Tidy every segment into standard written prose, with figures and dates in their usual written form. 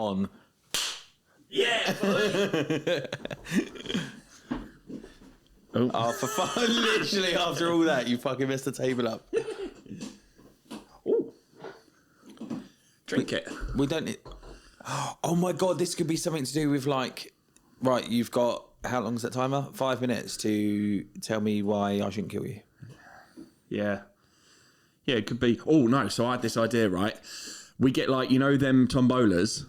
on. Yeah. Oh, for fun! Literally, after all that, you fucking messed the table up. Ooh. Drink it. We don't need... Oh my God, this could be something to do with like... Right, you've got... How long's that timer? 5 minutes to tell me why I shouldn't kill you. Yeah. Yeah, it could be... Oh, no, so I had this idea, right? We get like, you know them tombolas?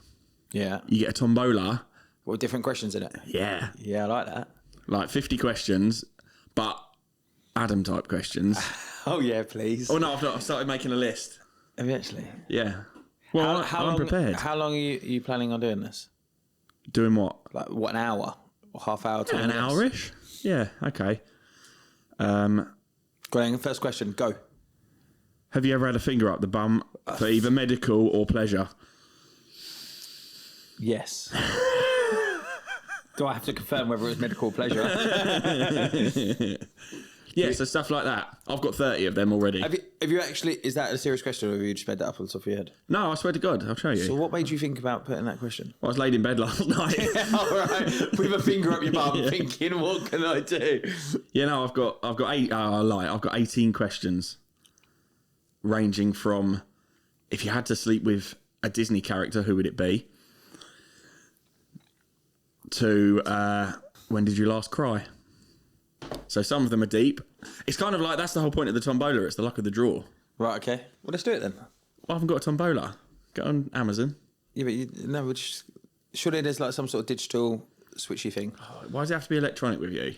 Yeah. You get a tombola. What, different questions in it? Yeah. Yeah, I like that. Like 50 questions, but Adam type questions. Oh yeah, please. Oh no, I've not. I've started making a list. Have you actually? Yeah. Well, I'm prepared. How long are you planning on doing this? Doing what? Like, what, an hour? Or half hour? Yeah, an hour-ish? Yeah, okay. Go on, first question, go. Have you ever had a finger up the bum for either medical or pleasure? Yes. Do I have to confirm whether it was medical or pleasure? Yeah, so stuff like that. I've got 30 of them already. Have you actually... Is that a serious question, or have you just made that up on the top of your head? No, I swear to God, I'll show you. So what made you think about putting that question? I was laid in bed last night. All right, with a finger up your bum, thinking, what can I do? Yeah, no, I've got 18 questions, ranging from, if you had to sleep with a Disney character, who would it be? To when did you last cry? So some of them are deep. It's kind of like, that's the whole point of the tombola. It's the luck of the draw. Right, okay. Well, let's do it then. Well, I haven't got a tombola. Get on Amazon. Yeah, but surely there's like some sort of digital switchy thing. Why does it have to be electronic with you?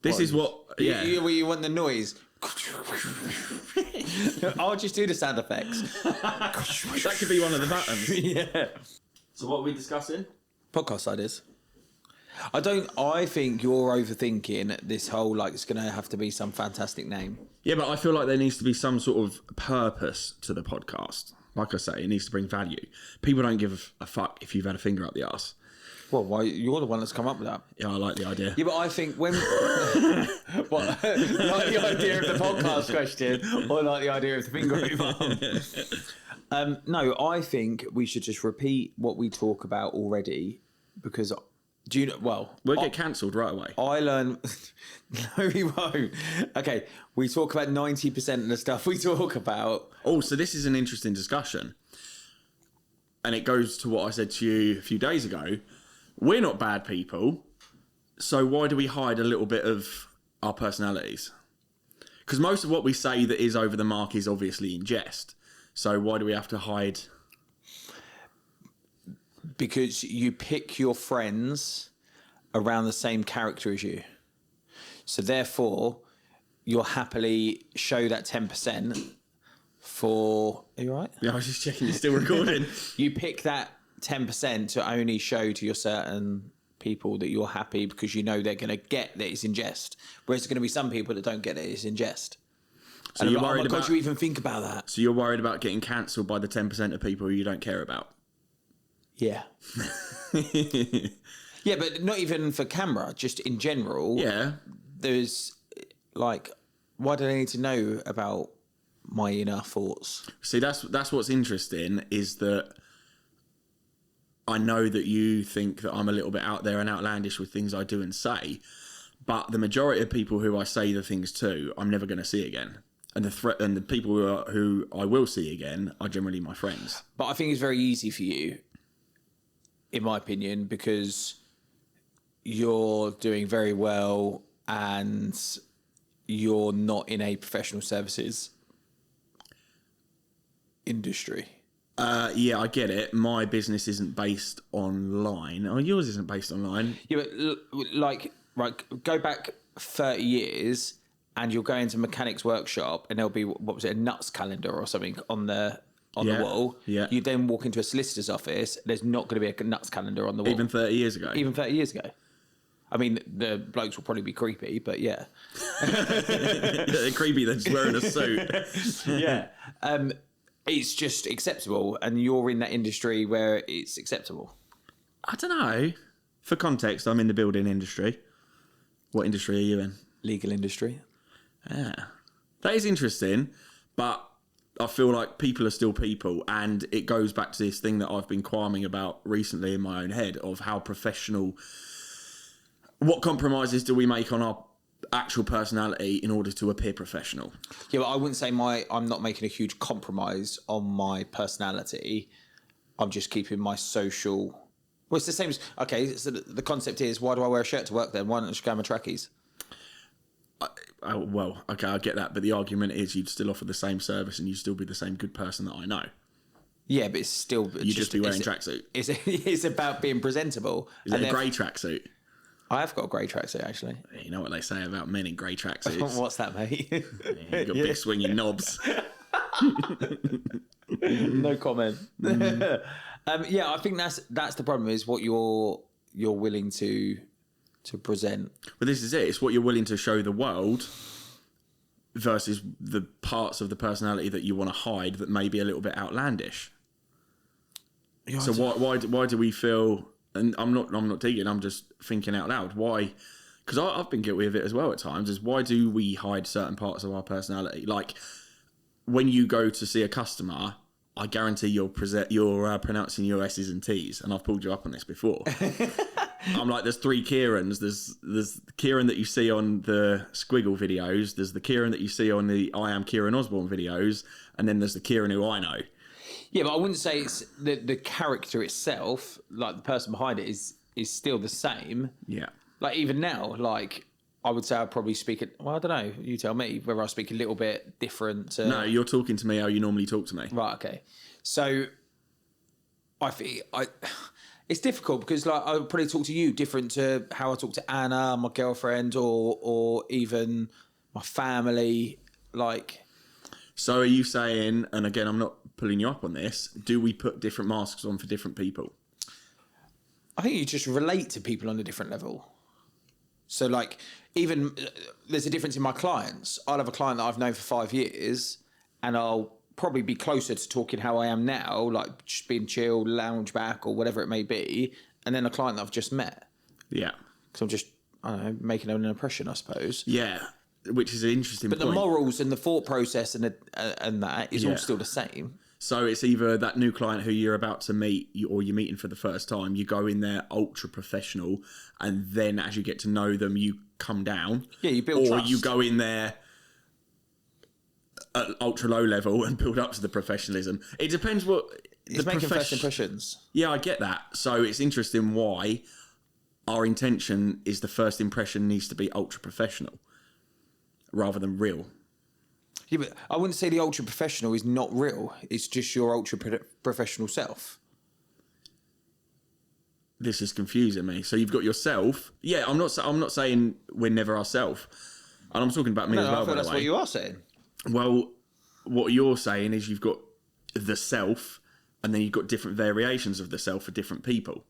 This is what... Yeah. You want the noise. I'll just do the sound effects. That could be one of the buttons. Yeah. So what are we discussing? Podcast ideas. I think you're overthinking this whole, like, it's going to have to be some fantastic name. Yeah, but I feel like there needs to be some sort of purpose to the podcast. Like I say, it needs to bring value. People don't give a fuck if you've had a finger up the arse. Well, why, you're the one that's come up with that. Yeah, I like the idea. Yeah, but I think when... what, like the idea of the podcast question, or like the idea of the finger up your bum? No, I think we should just repeat what we talk about already, because... Do you know? Well, we'll get cancelled right away. I learn. No, we won't. Okay, we talk about 90% of the stuff we talk about. Oh, so this is an interesting discussion, and it goes to what I said to you a few days ago. We're not bad people, so why do we hide a little bit of our personalities? Because most of what we say that is over the mark is obviously in jest. So why do we have to hide? Because you pick your friends around the same character as you. So therefore, you'll happily show that 10% for... Are you all right? Yeah, I was just checking you're still recording. You pick that 10% to only show to your certain people that you're happy because you know they're going to get that it's in jest. Whereas there's going to be some people that don't get that it's in jest. So and you're like, worried oh my God, about... you even think about that? So you're worried about getting cancelled by the 10% of people who you don't care about? Yeah. Yeah, but not even for camera, just in general. Yeah. There's like, why do they need to know about my inner thoughts? See, that's what's interesting, is that I know that you think that I'm a little bit out there and outlandish with things I do and say, but the majority of people who I say the things to, I'm never going to see again. And the people who I will see again are generally my friends. But I think it's very easy for you, in my opinion, because you're doing very well and you're not in a professional services industry. Yeah, I get it. My business isn't based online. Oh, yours isn't based online. Yeah, but like, right, go back 30 years and you'll go into a mechanic's workshop and there'll be, what was it, a nuts calendar or something on the wall. Yeah. You then walk into a solicitor's office, there's not going to be a nuts calendar on the wall. Even 30 years ago? Even 30 years ago. I mean, the blokes will probably be creepy, but yeah. They're creepy, they're just wearing a suit. Yeah. It's just acceptable, and you're in that industry where it's acceptable. I don't know. For context, I'm in the building industry. What industry are you in? Legal industry. Yeah. That is interesting, but I feel like people are still people, and it goes back to this thing that I've been qualming about recently in my own head of how professional. What compromises do we make on our actual personality in order to appear professional? Yeah, but I wouldn't say I'm not making a huge compromise on my personality. I'm just keeping my social. Well, it's the same as okay. So the concept is, why do I wear a shirt to work then? Why don't I just go in my trackies? Well, okay, I get that, but the argument is you'd still offer the same service and you'd still be the same good person that I know. Yeah, but it's still You'd just be wearing a tracksuit. It's about being presentable. Is it a grey tracksuit? I have got a grey tracksuit, actually. You know what they say about men in grey tracksuits? What's that, mate? Yeah, you've got big swinging knobs. No comment. Yeah, I think that's the problem, is what you're willing to present. But this is it. It's what you're willing to show the world versus the parts of the personality that you want to hide that may be a little bit outlandish. Yeah, so why do we feel? And I'm not digging. I'm just thinking out loud. Why? Because I've been guilty of it as well at times. Is why do we hide certain parts of our personality? Like when you go to see a customer, I guarantee you're pronouncing your S's and T's, and I've pulled you up on this before. I'm like, there's three Kierans. There's the Kieran that you see on the Squiggle videos. There's the Kieran that you see on the I Am Kieran Osborne videos, and then there's the Kieran who I know. Yeah, but I wouldn't say it's the character itself, like the person behind it, is still the same. Yeah. Like even now, like I would say I'd probably speak it. Well, I don't know. You tell me whether I speak a little bit different. No, you're talking to me how you normally talk to me. Right. Okay. So I think it's difficult because like I would probably talk to you different to how I talk to Anna, my girlfriend, or even my family. Like. So are you saying? And again, I'm not pulling you up on this. Do we put different masks on for different people? I think you just relate to people on a different level. So like even there's a difference in my clients. I'll have a client that I've known for 5 years and I'll probably be closer to talking how I am now, like just being chill, lounge back or whatever it may be. And then a client that I've just met. Yeah. Because I'm just, I don't know, making an impression, I suppose. Yeah. Which is an interesting point. But the morals and the thought process and that is all still the same. So it's either that new client who you're about to meet or you're meeting for the first time, you go in there ultra professional, and then as you get to know them, you come down. Yeah, you build trust. Or you go in there at ultra low level and build up to the professionalism. It depends what... It's making first impressions. Yeah, I get that. So it's interesting why our intention is the first impression needs to be ultra professional rather than real. Yeah, but I wouldn't say the ultra professional is not real. It's just your ultra professional self. This is confusing me. So you've got yourself. Yeah, I'm not saying we're never ourselves. And I'm talking about me as well. I feel that's what you are saying. Well, what you're saying is you've got the self, and then you've got different variations of the self for different people.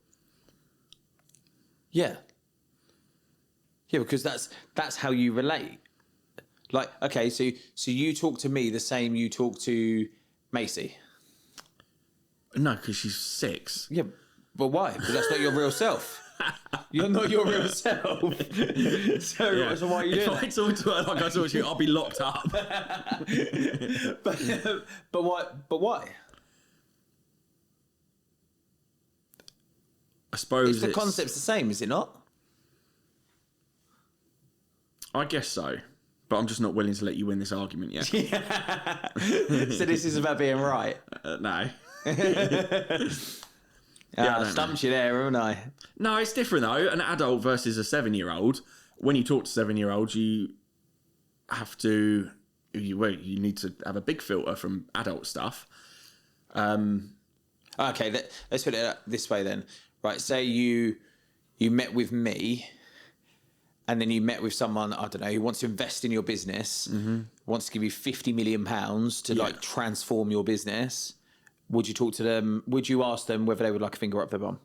Yeah. Yeah, because that's how you relate. Like, okay, so you talk to me the same you talk to Macy. No, because she's 6. Yeah, but why? Because that's not your real self. You're not your real self. So why are you doing that? If I talk to her like I talk to you, I'll be locked up. But why? But why? I suppose the concept's the same, is it not? I guess so. But I'm just not willing to let you win this argument yet. Yeah. So this is about being right? No. I stumped you there, haven't I? No, it's different though. An adult versus a 7-year-old. When you talk to 7-year-olds, you have to... You need to have a big filter from adult stuff. Okay, let's put it this way then. Right, say you met with me... And then you met with someone, I don't know, who wants to invest in your business, wants to give you £50 million to like transform your business. Would you talk to them? Would you ask them whether they would like a finger up their bum?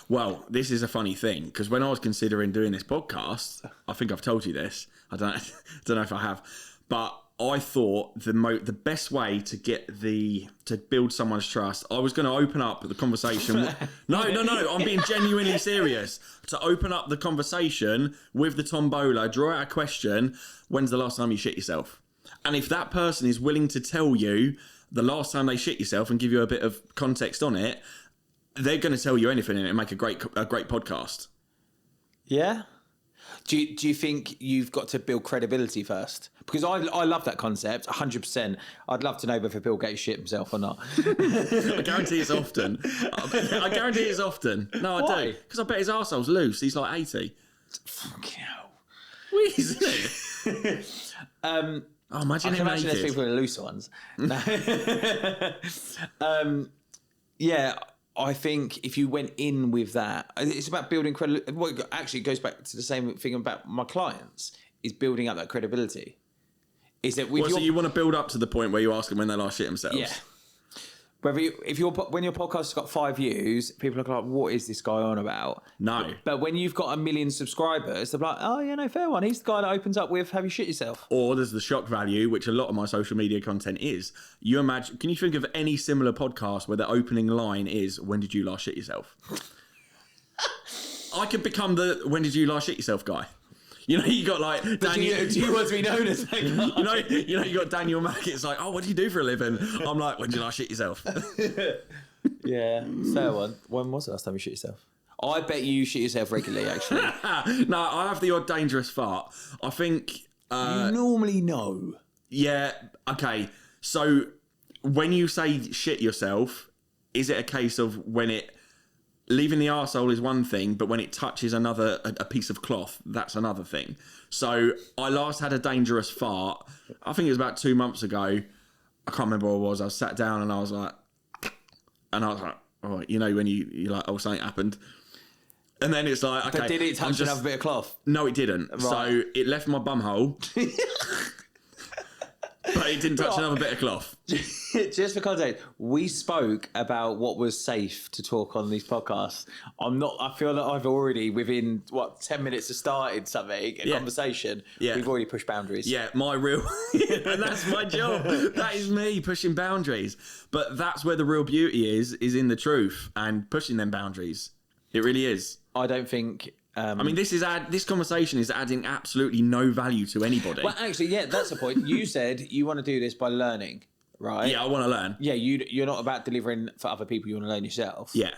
Well, this is a funny thing because when I was considering doing this podcast, I think I've told you this. I don't know if I have, but I thought the best way to build someone's trust, I was going to open up the conversation. No, I'm being genuinely serious. To open up the conversation with the tombola, draw out a question. When's the last time you shit yourself? And if that person is willing to tell you the last time they shit yourself and give you a bit of context on it, they're going to tell you anything and it'll make a great podcast. Yeah. Do you think you've got to build credibility first? Because I love that concept, 100%. I'd love to know whether Bill Gates shit himself or not. I guarantee it's often. I guarantee it's often. No, I Why? do. Because I bet his arsehole's loose. He's like 80. Fucking hell. Weird, isn't it? Oh, imagine I can him imagine there's naked. people in loose ones. No. Yeah, I think if you went in with that, it's about building credibility. Well, actually, it goes back to the same thing about my clients, is building up that credibility. Is that So you want to build up to the point where you ask them when they last shit themselves? Yeah. When your podcast has got 5 views, people are like, "What is this guy on about?" No. But when you've got 1 million subscribers, they're like, "Oh, yeah, no, fair one. He's the guy that opens up with, have you shit yourself?" Or there's the shock value, which a lot of my social media content is. You imagine? Can you think of any similar podcast where the opening line is, "When did you last shit yourself?" I could become the "When did you last shit yourself" guy. You know, you got like Daniel. Do you want to be known as that guy? You know, you got Daniel Mack. It's like, "Oh, what do you do for a living?" I'm like, "When did you last shit yourself?" Yeah, fair one. When was the last time you shit yourself? I bet you shit yourself regularly, actually. No, I have the odd dangerous fart. I think. You normally know. Yeah. Okay. So when you say shit yourself, is it a case of when it leaving the arsehole is one thing, but when it touches a piece of cloth, that's another thing. So I last had a dangerous fart. I think it was about 2 months ago. I can't remember what it was. I sat down and I was like, oh, you know, when you're like, oh, something happened. And then it's like, okay. But did it touch another bit of cloth? No, it didn't. Right. So it left my bum hole. But it didn't touch another bit of cloth. Just for context, we spoke about what was safe to talk on these podcasts. I feel that I've already, within 10 minutes of starting something, a conversation, we've already pushed boundaries. Yeah, and that's my job. That is me pushing boundaries. But that's where the real beauty is in the truth and pushing them boundaries. It really is. I don't think. I mean, this conversation is adding absolutely no value to anybody. Well, actually, yeah, that's the point. You said you want to do this by learning, right? Yeah, I want to learn. Yeah, you're not about delivering for other people. You want to learn yourself. Yeah.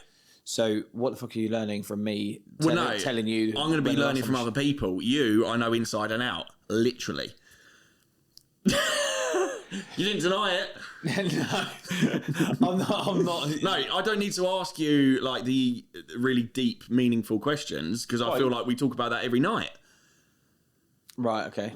So what the fuck are you learning from me? Telling you. I'm going to be learning from other people. You, I know inside and out, literally. You didn't deny it. No, I'm not. No, I don't need to ask you like the really deep, meaningful questions because I feel like we talk about that every night. Right. Okay.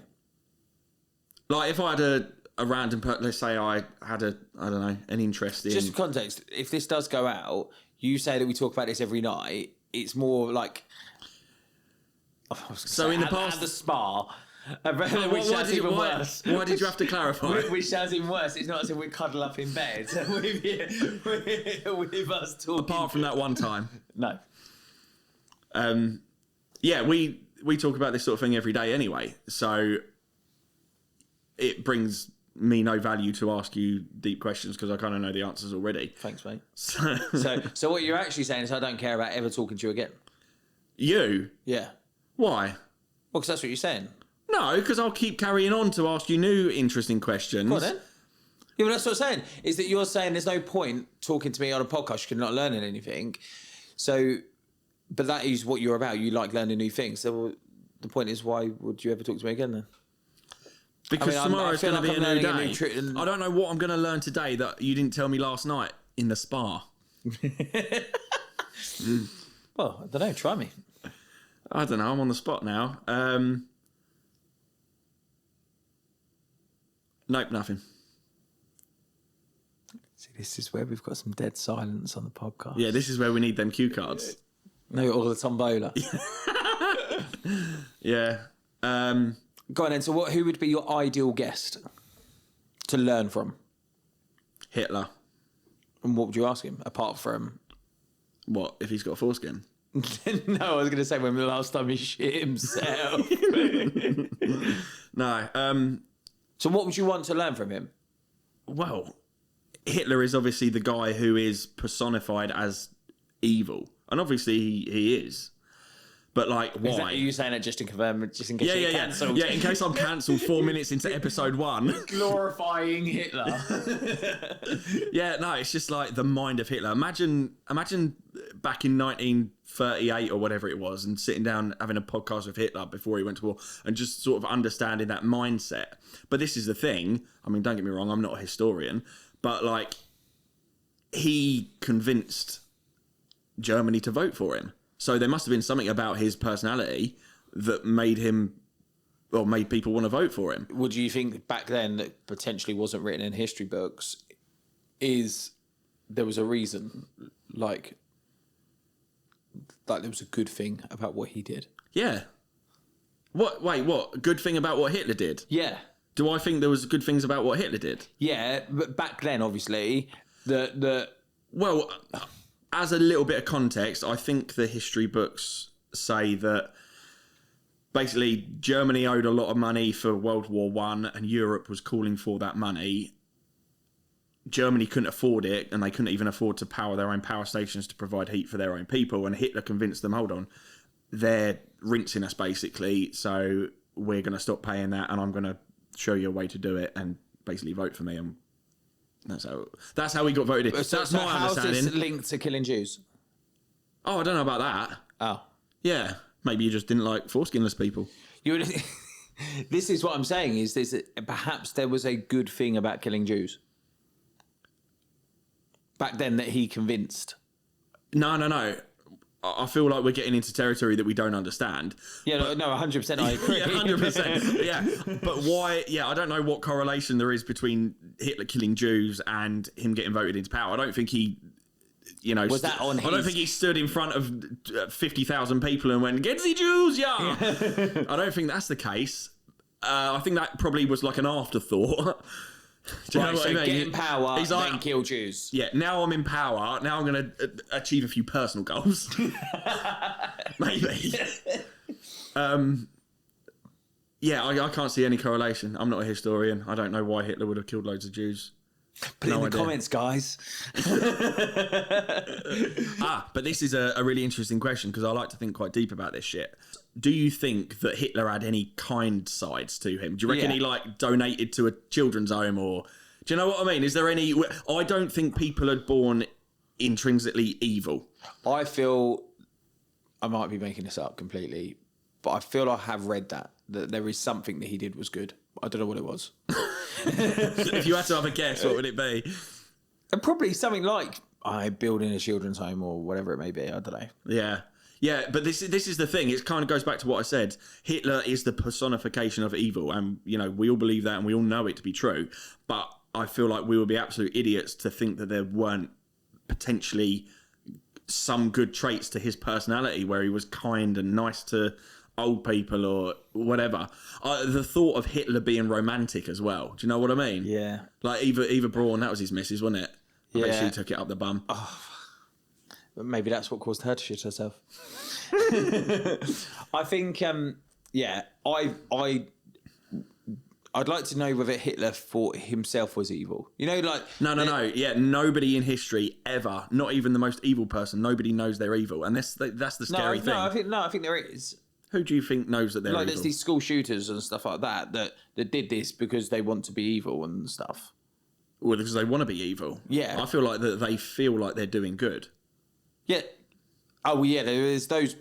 Like if I had a random, let's say I had an interest in. Just for context, if this does go out, you say that we talk about this every night. It's more like. So in the past, at the spa. Why sounds even worse. Why did you have to clarify? Which sounds even worse. It's not as if we cuddle up in bed with us talking. Apart from that one time. No. Yeah, we talk about this sort of thing every day anyway. So it brings me no value to ask you deep questions because I kind of know the answers already. Thanks, mate. So what you're actually saying is I don't care about ever talking to you again. You? Yeah. Why? Well, because that's what you're saying. No, because I'll keep carrying on to ask you new interesting questions. Go on then. Yeah, well, that's what I'm saying. Is that you're saying there's no point talking to me on a podcast because you're not learning anything. So, but that is what you're about. You like learning new things. So the point is, why would you ever talk to me again then? Because tomorrow's going to be a new day. I don't know what I'm going to learn today that you didn't tell me last night in the spa. Well, I don't know. Try me. I don't know. I'm on the spot now. Nope, nothing. See, this is where we've got some dead silence on the podcast. Yeah, this is where we need them cue cards. No, all the tombola. Yeah. Go on then. So who would be your ideal guest to learn from? Hitler. And what would you ask him, apart from... What, if he's got a foreskin? No, I was going to say when the last time he shit himself. No. So what would you want to learn from him? Well, Hitler is obviously the guy who is personified as evil. And obviously he is. But like, why? Are you saying it just to confirm, just in case you're cancelled? Yeah, in case I'm cancelled 4 minutes into episode 1. Glorifying Hitler. Yeah, no, it's just like the mind of Hitler. Imagine back in 1938 or whatever it was, and sitting down having a podcast with Hitler before he went to war, and just sort of understanding that mindset. But this is the thing. I mean, don't get me wrong, I'm not a historian, but like, he convinced Germany to vote for him. So there must have been something about his personality that made people want to vote for him. What do you think back then that potentially wasn't written in history books is there was a reason, like there was a good thing about what he did? Yeah. What? Wait, what? Good thing about what Hitler did? Yeah. Do I think there was good things about what Hitler did? Yeah, but back then, obviously, Well, as a little bit of context, I think the history books say that basically Germany owed a lot of money for World War I and Europe was calling for that money. Germany couldn't afford it, and they couldn't even afford to power their own power stations to provide heat for their own people, and Hitler convinced them, hold on, they're rinsing us basically, so we're going to stop paying that and I'm going to show you a way to do it and basically vote for me. And that's how he got voted in. So that's my how's understanding. this linked to killing Jews? Oh, I don't know about that. Oh. Yeah, maybe you just didn't like foreskinless people. This is what I'm saying, is this perhaps there was a good thing about killing Jews back then that he convinced. No. I feel like we're getting into territory that we don't understand. Yeah, but, no, 100% I agree. Yeah, 100%. Yeah, but why? Yeah, I don't know what correlation there is between Hitler killing Jews and him getting voted into power. I don't think he, was that on his... I don't think he stood in front of 50,000 people and went, "Get the Jews, yeah." I don't think that's the case. I think that probably was like an afterthought. Do you know what I mean? Get in power, He's then kill Jews. Yeah, now I'm in power. Now I'm going to achieve a few personal goals. Maybe. Yeah, I can't see any correlation. I'm not a historian. I don't know why Hitler would have killed loads of Jews. Put it in the comments, guys. But this is a really interesting question because I like to think quite deep about this shit. Do you think that Hitler had any kind sides to him? Do you reckon he donated to a children's home, or do you know what I mean? Is there any? I don't think people are born intrinsically evil. I feel I might be making this up completely, but I feel I have read that there is something that he did was good. I don't know what it was. If you had to have a guess, what would it be? And probably something like building a children's home or whatever it may be. I don't know. Yeah, but this is the thing. It kind of goes back to what I said. Hitler is the personification of evil, and we all believe that, and we all know it to be true. But I feel like we would be absolute idiots to think that there weren't potentially some good traits to his personality, where he was kind and nice to old people or whatever. The thought of Hitler being romantic as well. Do you know what I mean? Yeah. Like Eva Braun, that was his missus, wasn't it? I bet she took it up the bum. Oh. But maybe that's what caused her to shit herself. I think, I'd like to know whether Hitler thought himself was evil. No. Yeah, nobody in history ever, not even the most evil person, nobody knows they're evil, and that's the scary thing. I think there is. Who do you think knows that they're evil? There's these school shooters and stuff like that did this because they want to be evil and stuff. Well, because they want to be evil. Yeah. I feel like that they feel like they're doing good. Yeah. Oh, yeah, there's those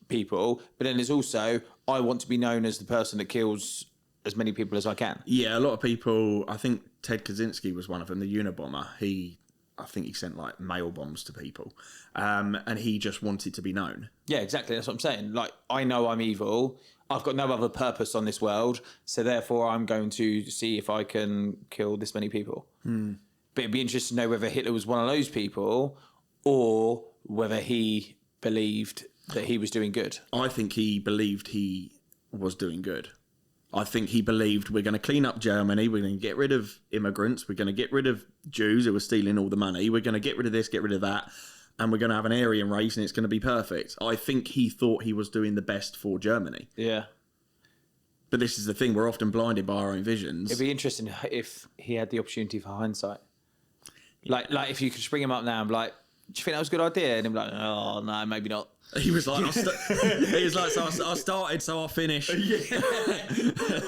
people, but then there's also, I want to be known as the person that kills as many people as I can. Yeah, a lot of people, I think Ted Kaczynski was one of them, the Unabomber. I think he sent like mail bombs to people, and he just wanted to be known. Yeah, exactly. That's what I'm saying. Like, I know I'm evil. I've got no other purpose on this world, so therefore I'm going to see if I can kill this many people. But it'd be interesting to know whether Hitler was one of those people, or whether he believed that he was doing good. I think he believed he was doing good. I think he believed we're going to clean up Germany, we're going to get rid of immigrants, we're going to get rid of Jews who were stealing all the money, we're going to get rid of this, get rid of that, and we're going to have an Aryan race and it's going to be perfect. I think he thought he was doing the best for Germany. Yeah. But this is the thing, we're often blinded by our own visions. It'd be interesting if he had the opportunity for hindsight. Like if you could spring him up now and be like, you think that was a good idea? And I'm like, oh, no, maybe not. He was like, so I started, so I'll finish. Yeah.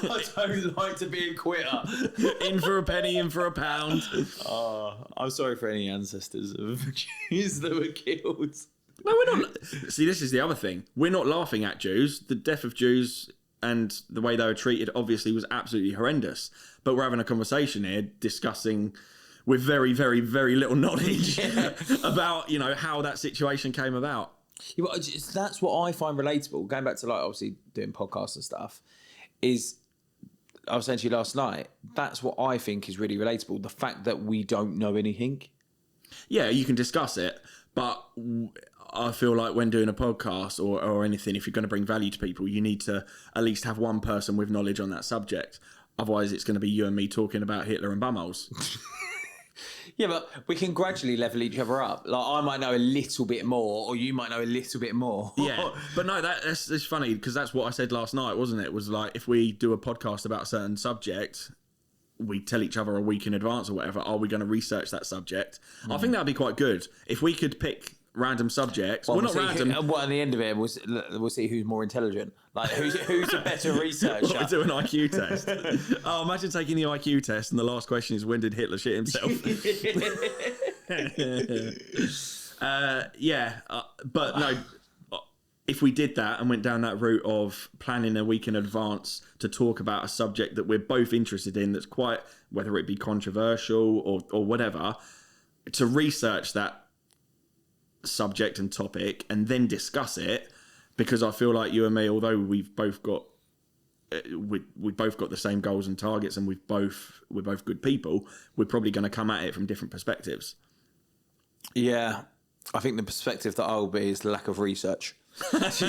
I don't like to be a quitter. In for a penny, in for a pound. Oh, I'm sorry for any ancestors of Jews that were killed. No, we're not. See, this is the other thing. We're not laughing at Jews. The death of Jews and the way they were treated obviously was absolutely horrendous. But we're having a conversation here discussing with very, very, very little knowledge about, how that situation came about. Yeah, but that's what I find relatable. Going back to like obviously doing podcasts and stuff, is I was saying to you last night. That's what I think is really relatable. The fact that we don't know anything. Yeah, you can discuss it, but I feel like when doing a podcast or anything, if you're going to bring value to people, you need to at least have one person with knowledge on that subject. Otherwise, it's going to be you and me talking about Hitler and bumholes. Yeah, but we can gradually level each other up. Like, I might know a little bit more, or you might know a little bit more. Yeah, but no, that's funny, because that's what I said last night, wasn't it? It was like, if we do a podcast about a certain subject, we tell each other a week in advance or whatever, are we going to research that subject? I think that'd be quite good. If we could pick random subjects. Well, not random. What at the end of it, we'll see who's more intelligent. Like, who's a better researcher. We'll do an IQ test. Oh, imagine taking the IQ test and the last question is, when did Hitler shit himself? But no, if we did that and went down that route of planning a week in advance to talk about a subject that we're both interested in, that's quite, whether it be controversial or whatever, to research that subject and topic and then discuss it, because I feel like you and me, although we've both got we both got the same goals and targets, and we're both good people, we're probably going to come at it from different perspectives. Yeah, I think the perspective that I'll be is the lack of research. That's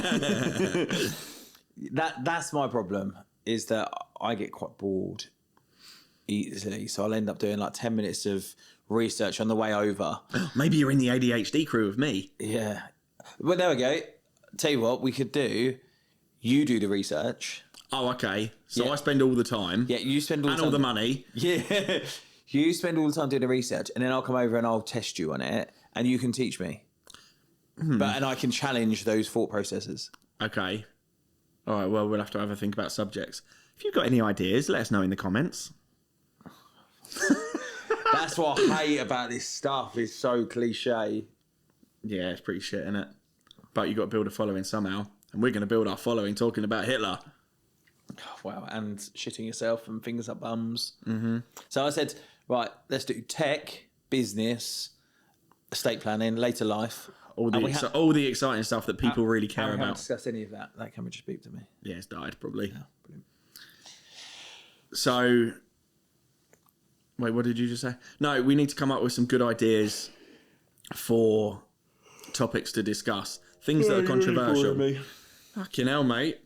my problem, is that I get quite bored easily, so I'll end up doing like 10 minutes of research on the way over. Maybe you're in the ADHD crew with me. Yeah. Well, there we go. Tell you what we could do. You do the research. Oh, okay. So I spend all the time. Yeah, you spend all the time. And all the money. Yeah. You spend all the time doing the research, and then I'll come over and I'll test you on it, and you can teach me. And I can challenge those thought processes. Okay. All right, well, we'll have to have a think about subjects. If you've got any ideas, let us know in the comments. That's what I hate about this stuff. It's so cliche. Yeah, it's pretty shit, isn't it? But you've got to build a following somehow. And we're going to build our following talking about Hitler. Wow, and shitting yourself and fingers up bums. Mm-hmm. So I said, right, let's do tech, business, estate planning, later life. All the exciting stuff that people really care about. I haven't discussed any of that. That camera just beeped at me. Yeah, it's died, probably. Yeah, brilliant. So, wait, what did you just say? No, we need to come up with some good ideas for topics to discuss. Things that are controversial. Fucking hell, mate.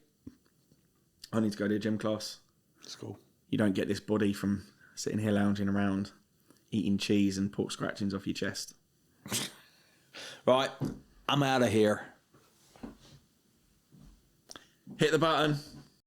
I need to go to a gym class. That's cool. You don't get this body from sitting here lounging around, eating cheese and pork scratchings off your chest. Right, I'm out of here. Hit the button.